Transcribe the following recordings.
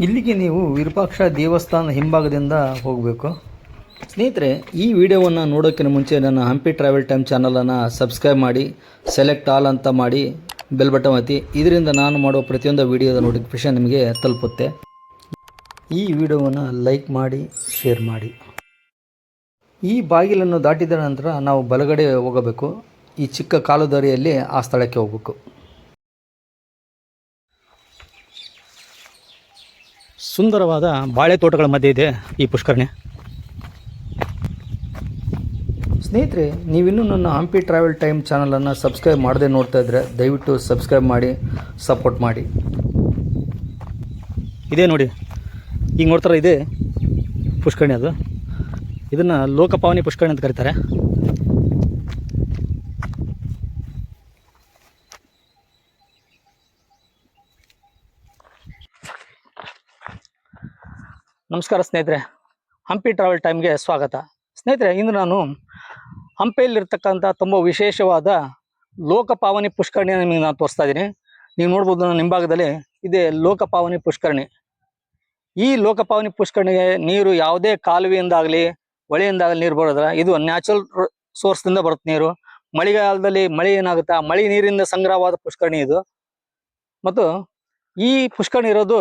ಇಲ್ಲಿಗೆ ನೀವು ವಿರೂಪಾಕ್ಷ ದೇವಸ್ಥಾನ ಹಿಂಭಾಗದಿಂದ ಹೋಗಬೇಕು. ಸ್ನೇಹಿತರೆ, ಈ ವಿಡಿಯೋವನ್ನು ನೋಡೋಕ್ಕಿಂತ ಮುಂಚೆ ನನ್ನ ಹಂಪಿ ಟ್ರಾವೆಲ್ ಟೈಮ್ ಚಾನಲನ್ನು ಸಬ್ಸ್ಕ್ರೈಬ್ ಮಾಡಿ, ಸೆಲೆಕ್ಟ್ ಆಲ್ ಅಂತ ಮಾಡಿ ಬೆಲ್ ಬಟನ್ ಒತ್ತಿ. ಇದರಿಂದ ನಾನು ಮಾಡುವ ಪ್ರತಿಯೊಂದು ವಿಡಿಯೋದ ನೋಟಿಫಿಕೇಷನ್ ನಿಮಗೆ ತಲುಪುತ್ತೆ. ಈ ವಿಡಿಯೋವನ್ನು ಲೈಕ್ ಮಾಡಿ, ಶೇರ್ ಮಾಡಿ. ಈ ಬಾಗಿಲನ್ನು ದಾಟಿದ ನಂತರ ನಾವು ಬಲಗಡೆ ಹೋಗಬೇಕು. ಈ ಚಿಕ್ಕ ಕಾಲು ದಾರಿಯಲ್ಲಿ ಆ ಸ್ಥಳಕ್ಕೆ ಹೋಗಬೇಕು. ಸುಂದರವಾದ ಬಾಳೆ ತೋಟಗಳ ಮಧ್ಯೆ ಇದೆ ಈ ಪುಷ್ಕರಣಿ. ಸ್ನೇಹಿತರೆ, ನೀವಿನ್ನೂ ನನ್ನ ಹಂಪಿ ಟ್ರಾವೆಲ್ ಟೈಮ್ ಚಾನಲನ್ನು ಸಬ್ಸ್ಕ್ರೈಬ್ ಮಾಡದೆ ನೋಡ್ತಾ ಇದ್ದರೆ ದಯವಿಟ್ಟು ಸಬ್ಸ್ಕ್ರೈಬ್ ಮಾಡಿ, ಸಪೋರ್ಟ್ ಮಾಡಿ. ಇದೇ ನೋಡಿ, ಈಗ ನೋಡ್ತಾರೆ, ಇದೇ ಪುಷ್ಕರಣಿ. ಅದು ಇದನ್ನು ಲೋಕಪಾವನಿ ಪುಷ್ಕರಣಿ ಅಂತ ಕರೀತಾರೆ. ನಮಸ್ಕಾರ ಸ್ನೇಹಿತರೆ, ಹಂಪಿ ಟ್ರಾವೆಲ್ ಟೈಮ್ಗೆ ಸ್ವಾಗತ. ಸ್ನೇಹಿತರೆ, ಇಂದು ನಾನು ಹಂಪಿಯಲ್ಲಿರ್ತಕ್ಕಂಥ ತುಂಬ ವಿಶೇಷವಾದ ಲೋಕಪಾವನಿ ಪುಷ್ಕರಣಿಯನ್ನು ನಿಮಗೆ ನಾನು ತೋರಿಸ್ತಾ ಇದ್ದೀನಿ. ನೀವು ನೋಡ್ಬೋದು, ನನ್ನ ಹಿಂಭಾಗದಲ್ಲಿ ಇದೆ ಲೋಕಪಾವನಿ ಪುಷ್ಕರಣಿ. ಈ ಲೋಕಪಾವನಿ ಪುಷ್ಕರಣಿಗೆ ನೀರು ಯಾವುದೇ ಕಾಲುವೆಯಿಂದಾಗಲಿ ಹೊಳೆಯಿಂದಾಗಲಿ ನೀರು ಬರೋದಿಲ್ಲ. ಇದು ನ್ಯಾಚುರಲ್ ಸೋರ್ಸ್ದಿಂದ ಬರುತ್ತೆ ನೀರು. ಮಳೆಗಾಲದಲ್ಲಿ ಮಳೆ ಏನಾಗುತ್ತೆ, ಆ ಮಳೆ ನೀರಿಂದ ಸಂಗ್ರಹವಾದ ಪುಷ್ಕರಣಿ ಇದು. ಮತ್ತು ಈ ಪುಷ್ಕರಣಿ ಇರೋದು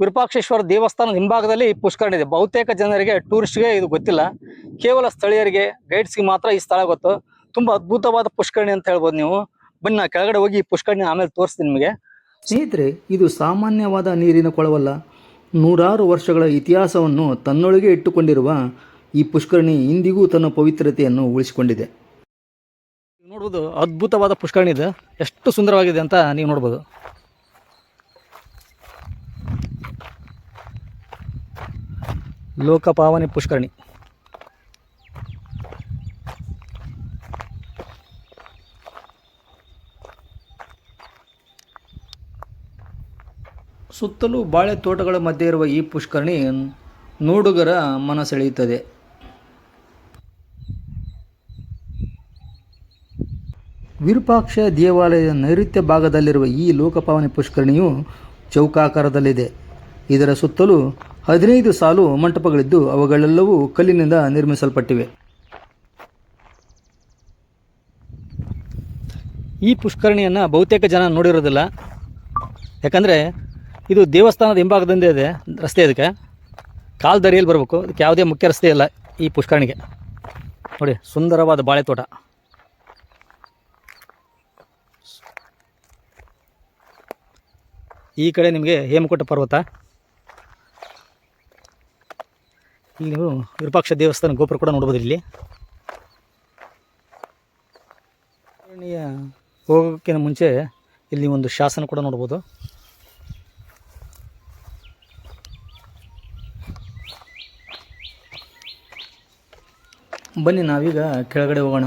ವಿರೂಪಾಕ್ಷೇಶ್ವರ ದೇವಸ್ಥಾನದ ಹಿಂಭಾಗದಲ್ಲಿ ಈ ಪುಷ್ಕರಣಿ ಇದೆ. ಬಹುತೇಕ ಜನರಿಗೆ, ಟೂರಿಸ್ಟ್ಗೆ ಇದು ಗೊತ್ತಿಲ್ಲ. ಕೇವಲ ಸ್ಥಳೀಯರಿಗೆ, ಗೈಡ್ಸ್ಗೆ ಮಾತ್ರ ಈ ಸ್ಥಳ ಗೊತ್ತು. ತುಂಬ ಅದ್ಭುತವಾದ ಪುಷ್ಕರಣಿ ಅಂತ ಹೇಳ್ಬೋದು ನೀವು. ಬನ್ನಿ, ನಾ ಕೆಳಗಡೆ ಹೋಗಿ ಈ ಪುಷ್ಕರಣಿ ಆಮೇಲೆ ತೋರಿಸ್ತೀನಿ ನಿಮಗೆ. ಸ್ನೇಹಿತರೆ, ಇದು ಸಾಮಾನ್ಯವಾದ ನೀರಿನ ಕೊಳವಲ್ಲ. ನೂರಾರು ವರ್ಷಗಳ ಇತಿಹಾಸವನ್ನು ತನ್ನೊಳಗೆ ಇಟ್ಟುಕೊಂಡಿರುವ ಈ ಪುಷ್ಕರಣಿ ಇಂದಿಗೂ ತನ್ನ ಪವಿತ್ರತೆಯನ್ನು ಉಳಿಸಿಕೊಂಡಿದೆ. ನೋಡ್ಬೋದು, ಅದ್ಭುತವಾದ ಪುಷ್ಕರಣಿ ಇದೆ. ಎಷ್ಟು ಸುಂದರವಾಗಿದೆ ಅಂತ ನೀವು ನೋಡ್ಬೋದು. ಲೋಕಪಾವನಿ ಪುಷ್ಕರಣಿ. ಸುತ್ತಲೂ ಬಾಳೆ ತೋಟಗಳ ಮಧ್ಯೆ ಇರುವ ಈ ಪುಷ್ಕರಣಿ ನೋಡುಗರ ಮನ ಸೆಳೆಯುತ್ತದೆ. ವಿರೂಪಾಕ್ಷ ದೇವಾಲಯದ ನೈಋತ್ಯ ಭಾಗದಲ್ಲಿರುವ ಈ ಲೋಕಪಾವನಿ ಪುಷ್ಕರಣಿಯು ಚೌಕಾಕಾರದಲ್ಲಿದೆ. ಇದರ ಸುತ್ತಲೂ 15 ಸಾಲು ಮಂಟಪಗಳಿದ್ದು ಅವುಗಳೆಲ್ಲವೂ ಕಲ್ಲಿನಿಂದ ನಿರ್ಮಿಸಲ್ಪಟ್ಟಿವೆ. ಈ ಪುಷ್ಕರಣಿಯನ್ನು ಬಹುತೇಕ ಜನ ನೋಡಿರೋದಿಲ್ಲ. ಯಾಕಂದರೆ ಇದು ದೇವಸ್ಥಾನದ ಹಿಂಭಾಗದಿಂದ ಇದೆ ರಸ್ತೆ. ಇದಕ್ಕೆ ಕಾಲು ದಾರಿಯಲ್ಲಿ ಬರಬೇಕು. ಇದಕ್ಕೆ ಯಾವುದೇ ಮುಖ್ಯ ರಸ್ತೆ ಇಲ್ಲ ಈ ಪುಷ್ಕರಣಿಗೆ. ನೋಡಿ, ಸುಂದರವಾದ ಬಾಳೆ ತೋಟ. ಈ ಕಡೆ ನಿಮಗೆ ಹೇಮಕೂಟ ಪರ್ವತ. ಇಲ್ಲಿ ನೀವು ವಿರೂಪಾಕ್ಷ ದೇವಸ್ಥಾನ ಗೋಪುರ ಕೂಡ ನೋಡ್ಬೋದು. ಇಲ್ಲಿ ಹೋಗೋಕ್ಕಿಂತ ಮುಂಚೆ ಇಲ್ಲಿ ಒಂದು ಶಾಸನ ಕೂಡ ನೋಡ್ಬೋದು. ಬನ್ನಿ, ನಾವೀಗ ಕೆಳಗಡೆ ಹೋಗೋಣ.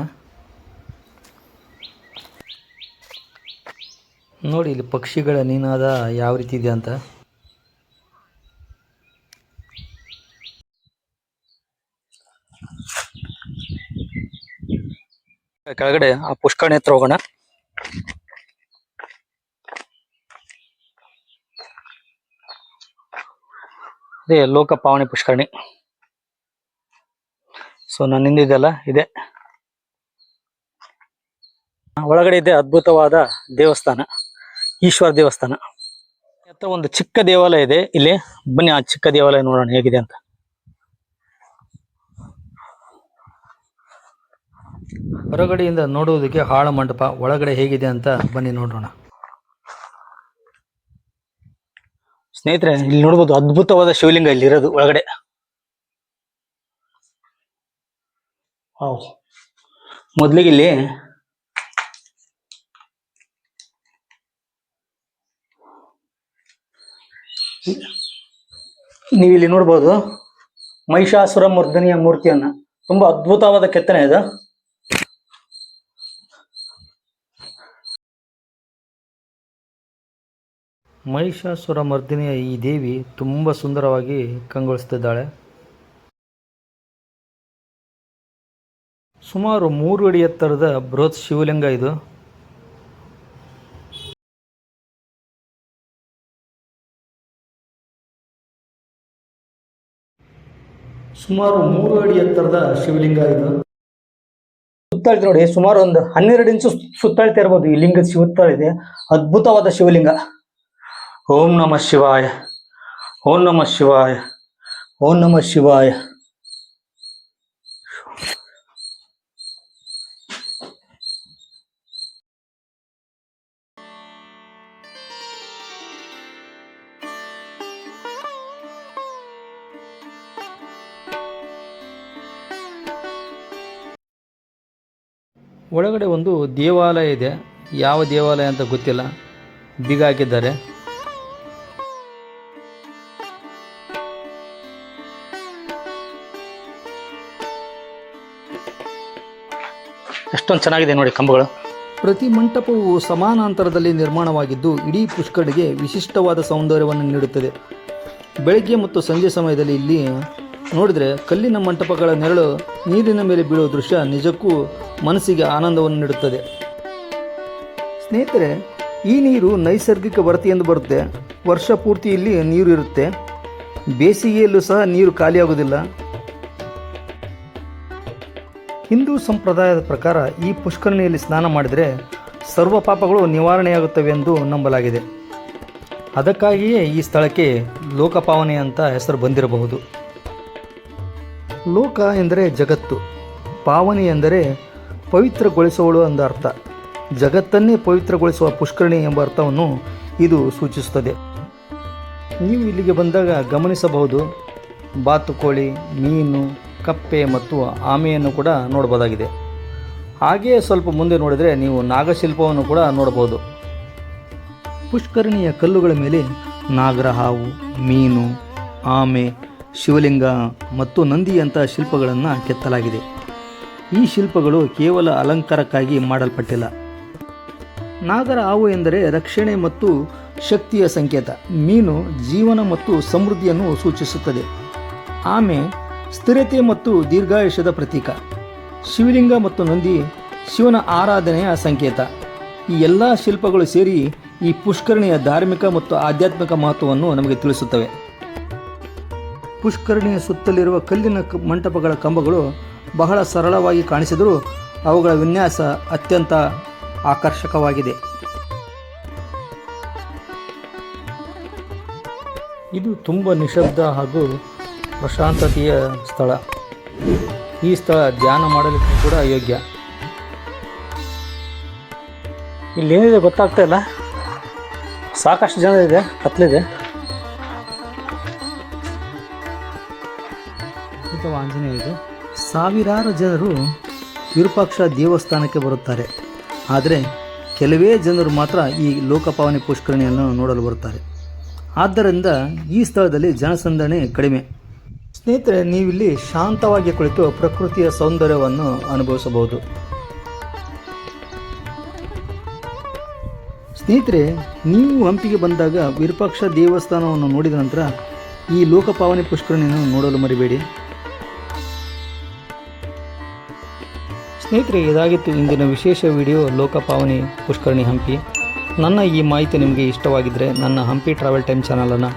ನೋಡಿ, ಇಲ್ಲಿ ಪಕ್ಷಿಗಳ ನಿನಾದ ಯಾವ ರೀತಿ ಇದೆ ಅಂತ. ಕೆಳಗಡೆ ಆ ಪುಷ್ಕರಣಿ ಹತ್ರ ಹೋಗೋಣ. ಇದೇ ಲೋಕಪಾವನಿ ಪುಷ್ಕರಣಿ. ಸೊ ನಾನು ನಿಂದಿದ್ದೆಲ್ಲ ಇದೆ. ಒಳಗಡೆ ಇದೆ ಅದ್ಭುತವಾದ ದೇವಸ್ಥಾನ, ಈಶ್ವರ ದೇವಸ್ಥಾನ. ಹತ್ರ ಒಂದು ಚಿಕ್ಕ ದೇವಾಲಯ ಇದೆ. ಇಲ್ಲಿ ಬನ್ನಿ, ಆ ಚಿಕ್ಕ ದೇವಾಲಯ ನೋಡೋಣ ಹೇಗಿದೆ ಅಂತ. ಹೊರಗಡೆಯಿಂದ ನೋಡುವುದಕ್ಕೆ ಹಾಳ ಮಂಟಪ, ಒಳಗಡೆ ಹೇಗಿದೆ ಅಂತ ಬನ್ನಿ ನೋಡೋಣ. ಸ್ನೇಹಿತರೆ, ಇಲ್ಲಿ ನೋಡ್ಬೋದು, ಅದ್ಭುತವಾದ ಶಿವಲಿಂಗ ಇಲ್ಲಿ ಇರೋದು ಒಳಗಡೆ. ಮೊದಲಿಗೆ ಇಲ್ಲಿ ನೀವಿಲ್ಲಿ ನೋಡ್ಬೋದು ಮಹಿಷಾಸುರ ಮರ್ದನಿಯ ಮೂರ್ತಿಯನ್ನ. ತುಂಬಾ ಅದ್ಭುತವಾದ ಕೆತ್ತನೆ ಇದು. ಮಹಿಷಾಸುರ ಮರ್ದಿನಿಯ ಈ ದೇವಿ ತುಂಬ ಸುಂದರವಾಗಿ ಕಂಗೊಳಿಸುತ್ತಿದ್ದಾಳೆ. ಸುಮಾರು 3 ಅಡಿ ಎತ್ತರದ ಬೃಹತ್ ಶಿವಲಿಂಗ ಇದು. ಸುಮಾರು 3 ಅಡಿ ಎತ್ತರದ ಶಿವಲಿಂಗ ಇದು. ಸುತ್ತಾಳ್ತಿ ನೋಡಿ, ಸುಮಾರು ಒಂದು 12 ಇಂಚು ಸುತ್ತಾಳ್ತಾ ಇರ್ಬೋದು. ಈ ಲಿಂಗ ಸುತ್ತಾಳಿದೆ, ಅದ್ಭುತವಾದ ಶಿವಲಿಂಗ. ಓಂ ನಮಃ ಶಿವಾಯ, ಓಂ ನಮಃ ಶಿವಾಯ, ಓಂ ನಮಃ ಶಿವಾಯ. ಒಳಗಡೆ ಒಂದು ದೇವಾಲಯ ಇದೆ. ಯಾವ ದೇವಾಲಯ ಅಂತ ಗೊತ್ತಿಲ್ಲ, ಬೀಗ ಹಾಕಿದ್ದಾರೆ. ಎಷ್ಟೊಂದು ಚೆನ್ನಾಗಿದೆ ನೋಡಿ ಕಂಬಗಳು. ಪ್ರತಿ ಮಂಟಪವು ಸಮಾನಾಂತರದಲ್ಲಿ ನಿರ್ಮಾಣವಾಗಿದ್ದು ಇಡೀ ಪುಷ್ಕರಣಿಗೆ ವಿಶಿಷ್ಟವಾದ ಸೌಂದರ್ಯವನ್ನು ನೀಡುತ್ತದೆ. ಬೆಳಗ್ಗೆ ಮತ್ತು ಸಂಜೆ ಸಮಯದಲ್ಲಿ ಇಲ್ಲಿ ನೋಡಿದರೆ ಕಲ್ಲಿನ ಮಂಟಪಗಳ ನೆರಳು ನೀರಿನ ಮೇಲೆ ಬೀಳುವ ದೃಶ್ಯ ನಿಜಕ್ಕೂ ಮನಸ್ಸಿಗೆ ಆನಂದವನ್ನು ನೀಡುತ್ತದೆ. ಸ್ನೇಹಿತರೆ, ಈ ನೀರು ನೈಸರ್ಗಿಕ ವರದಿಯಿಂದ ಬರುತ್ತೆ. ವರ್ಷ ಪೂರ್ತಿ ಇಲ್ಲಿ ನೀರು ಇರುತ್ತೆ. ಬೇಸಿಗೆಯಲ್ಲೂ ಸಹ ನೀರು ಖಾಲಿಯಾಗುವುದಿಲ್ಲ. ಹಿಂದೂ ಸಂಪ್ರದಾಯದ ಪ್ರಕಾರ ಈ ಪುಷ್ಕರಣಿಯಲ್ಲಿ ಸ್ನಾನ ಮಾಡಿದರೆ ಸರ್ವ ಪಾಪಗಳು ನಿವಾರಣೆಯಾಗುತ್ತವೆ ಎಂದು ನಂಬಲಾಗಿದೆ. ಅದಕ್ಕಾಗಿಯೇ ಈ ಸ್ಥಳಕ್ಕೆ ಲೋಕಪಾವನಿ ಅಂತ ಹೆಸರು ಬಂದಿರಬಹುದು. ಲೋಕ ಎಂದರೆ ಜಗತ್ತು, ಪಾವನಿ ಎಂದರೆ ಪವಿತ್ರಗೊಳಿಸುವಳು ಎಂದ ಅರ್ಥ. ಜಗತ್ತನ್ನೇ ಪವಿತ್ರಗೊಳಿಸುವ ಪುಷ್ಕರಣಿ ಎಂಬ ಅರ್ಥವನ್ನು ಇದು ಸೂಚಿಸುತ್ತದೆ. ನೀವು ಇಲ್ಲಿಗೆ ಬಂದಾಗ ಗಮನಿಸಬಹುದು, ಬಾತುಕೋಳಿ, ಮೀನು, ಕಪ್ಪೆ ಮತ್ತು ಆಮೆಯನ್ನು ಕೂಡ ನೋಡಬಹುದಾಗಿದೆ. ಹಾಗೆಯೇ ಸ್ವಲ್ಪ ಮುಂದೆ ನೋಡಿದರೆ ನೀವು ನಾಗಶಿಲ್ಪವನ್ನು ಕೂಡ ನೋಡಬಹುದು. ಪುಷ್ಕರಣಿಯ ಕಲ್ಲುಗಳ ಮೇಲೆ ನಾಗರ ಹಾವು, ಮೀನು, ಆಮೆ, ಶಿವಲಿಂಗ ಮತ್ತು ನಂದಿಯಂಥ ಶಿಲ್ಪಗಳನ್ನು ಕೆತ್ತಲಾಗಿದೆ. ಈ ಶಿಲ್ಪಗಳು ಕೇವಲ ಅಲಂಕಾರಕ್ಕಾಗಿ ಮಾಡಲ್ಪಟ್ಟಿಲ್ಲ. ನಾಗರ ಹಾವು ಎಂದರೆ ರಕ್ಷಣೆ ಮತ್ತು ಶಕ್ತಿಯ ಸಂಕೇತ. ಮೀನು ಜೀವನ ಮತ್ತು ಸಮೃದ್ಧಿಯನ್ನು ಸೂಚಿಸುತ್ತದೆ. ಆಮೆ ಸ್ಥಿರತೆ ಮತ್ತು ದೀರ್ಘಾಯುಷ್ಯದ ಪ್ರತೀಕ. ಶಿವಲಿಂಗ ಮತ್ತು ನಂದಿ ಶಿವನ ಆರಾಧನೆಯ ಸಂಕೇತ. ಈ ಎಲ್ಲ ಶಿಲ್ಪಗಳು ಸೇರಿ ಈ ಪುಷ್ಕರಣಿಯ ಧಾರ್ಮಿಕ ಮತ್ತು ಆಧ್ಯಾತ್ಮಿಕ ಮಹತ್ವವನ್ನು ನಮಗೆ ತಿಳಿಸುತ್ತವೆ. ಪುಷ್ಕರಣಿಯ ಸುತ್ತಲಿರುವ ಕಲ್ಲಿನ ಮಂಟಪಗಳ ಕಂಬಗಳು ಬಹಳ ಸರಳವಾಗಿ ಕಾಣಿಸಿದರೂ ಅವುಗಳ ವಿನ್ಯಾಸ ಅತ್ಯಂತ ಆಕರ್ಷಕವಾಗಿದೆ. ಇದು ತುಂಬ ನಿಶಬ್ದ ಹಾಗೂ ಪ್ರಶಾಂತತೆಯ ಸ್ಥಳ. ಈ ಸ್ಥಳ ಧ್ಯಾನ ಮಾಡಲಿಕ್ಕೆ ಕೂಡ ಯೋಗ್ಯ. ಇಲ್ಲೇನಿದೆ ಗೊತ್ತಾಗ್ತಾ ಇಲ್ಲ, ಸಾಕಷ್ಟು ಜನ ಇದೆ, ಕತ್ಲಿದೆ. ಆಂಜನೇಯ ಇದೆ. ಸಾವಿರಾರು ಜನರು ವಿರೂಪಾಕ್ಷ ದೇವಸ್ಥಾನಕ್ಕೆ ಬರುತ್ತಾರೆ. ಆದರೆ ಕೆಲವೇ ಜನರು ಮಾತ್ರ ಈ ಲೋಕಪಾವನಿ ಪುಷ್ಕರಣಿಯನ್ನು ನೋಡಲು ಬರುತ್ತಾರೆ. ಆದ್ದರಿಂದ ಈ ಸ್ಥಳದಲ್ಲಿ ಜನಸಂದಣಿ ಕಡಿಮೆ. ಸ್ನೇಹಿತರೆ, ನೀವಿಲ್ಲಿ ಶಾಂತವಾಗಿ ಕುಳಿತು ಪ್ರಕೃತಿಯ ಸೌಂದರ್ಯವನ್ನು ಅನುಭವಿಸಬಹುದು. ಸ್ನೇಹಿತರೆ, ನೀವು ಹಂಪಿಗೆ ಬಂದಾಗ ವಿರೂಪಾಕ್ಷ ದೇವಸ್ಥಾನವನ್ನು ನೋಡಿದ ನಂತರ ಈ ಲೋಕಪಾವನಿ ಪುಷ್ಕರಣಿಯನ್ನು ನೋಡಲು ಮರಿಬೇಡಿ. ಸ್ನೇಹಿತರೆ, ಇದಾಗಿತ್ತು ಇಂದಿನ ವಿಶೇಷ ವಿಡಿಯೋ ಲೋಕಪಾವನಿ ಪುಷ್ಕರಣಿ ಹಂಪಿ. ನನ್ನ ಈ ಮಾಹಿತಿ ನಿಮಗೆ ಇಷ್ಟವಾಗಿದ್ದರೆ ನನ್ನ ಹಂಪಿ ಟ್ರಾವೆಲ್ ಟೈಮ್ ಚಾನಲನ್ನು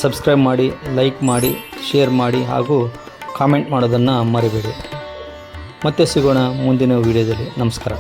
ಸಬ್ಸ್ಕ್ರೈಬ್ ಮಾಡಿ, ಲೈಕ್ ಮಾಡಿ, ಶೇರ್ ಮಾಡಿ ಹಾಗೂ ಕಾಮೆಂಟ್ ಮಾಡೋದನ್ನು ಮರಿಬೇಡಿ. ಮತ್ತೆ ಸಿಗೋಣ ಮುಂದಿನ ವಿಡಿಯೋದಲ್ಲಿ. ನಮಸ್ಕಾರ.